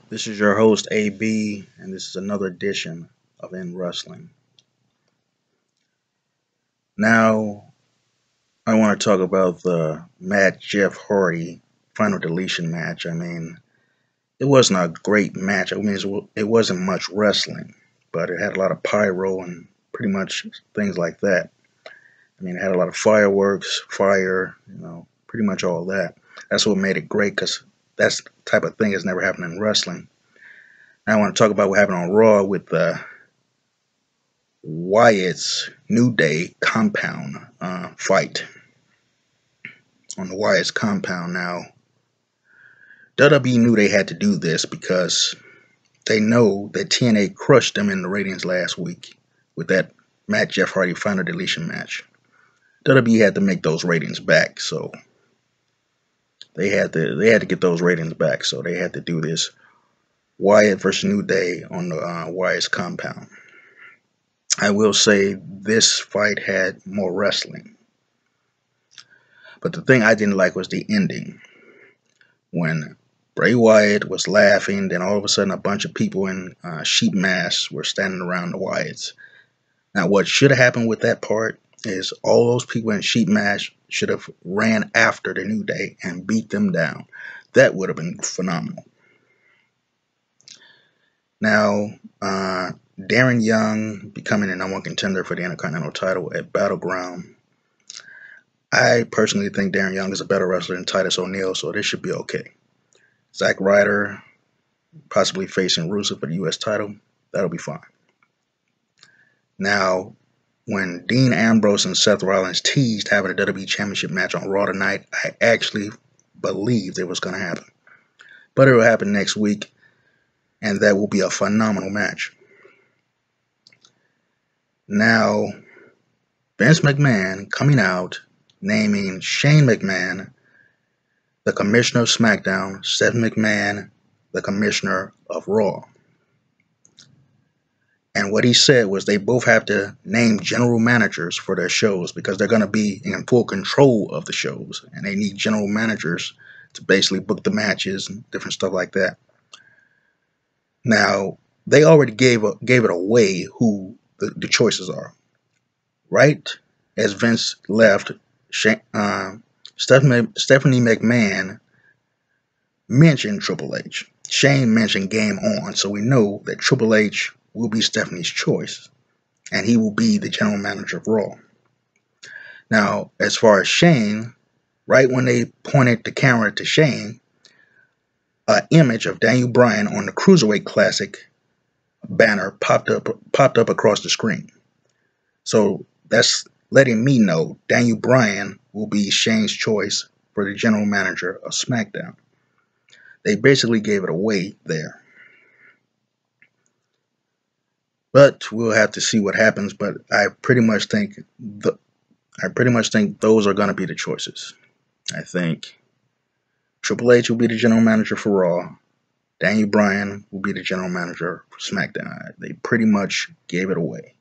This is your host AB, and this is another edition of In Wrestling. Now, I want to talk about the Matt Jeff Hardy final deletion match. It wasn't a great match. It wasn't much wrestling, but it had a lot of pyro and pretty much things like that. It had a lot of fireworks, fire, pretty much all that. That's what made it great because that's the type of thing that's never happened in wrestling. Now, I want to talk about what happened on Raw with the Wyatt's New Day compound fight on the Wyatt's compound. Now, WWE knew they had to do this because they know that TNA crushed them in the ratings last week with that Matt Jeff Hardy final deletion match. WWE had to make those ratings back, so they had to get those ratings back. So they had to do this Wyatt versus New Day on the Wyatt's compound. I will say this fight had more wrestling. But the thing I didn't like was the ending. When Bray Wyatt was laughing, then all of a sudden a bunch of people in sheep masks were standing around the Wyatts. Now, what should have happened with that part is all those people in sheep masks should have ran after the New Day and beat them down. That would have been phenomenal. Now, Darren Young becoming the number one contender for the Intercontinental title at Battleground. I personally think Darren Young is a better wrestler than Titus O'Neil, so this should be okay. Zack Ryder possibly facing Rusev for the U.S. title. That'll be fine. Now, when Dean Ambrose and Seth Rollins teased having a WWE Championship match on Raw tonight, I actually believed it was going to happen. But it will happen next week, and that will be a phenomenal match. Now, Vince McMahon coming out naming Shane McMahon the commissioner of SmackDown, Seth McMahon the commissioner of Raw. And what he said was they both have to name general managers for their shows because they're going to be in full control of the shows. And they need general managers to basically book the matches and different stuff like that. Now, they already gave it away who the choices are. Right as Vince left, Stephanie McMahon mentioned Triple H. Shane mentioned Game On, so we know that Triple H will be Stephanie's choice, and he will be the general manager of Raw. Now, as far as Shane, right when they pointed the camera to Shane, an image of Daniel Bryan on the Cruiserweight Classic banner popped up across the screen. So that's letting me know Daniel Bryan will be Shane's choice for the general manager of SmackDown. They basically gave it away there. But we'll have to see what happens. But I pretty much think those are going to be the choices. I think Triple H will be the general manager for Raw. Daniel Bryan will be the general manager for SmackDown. They pretty much gave it away.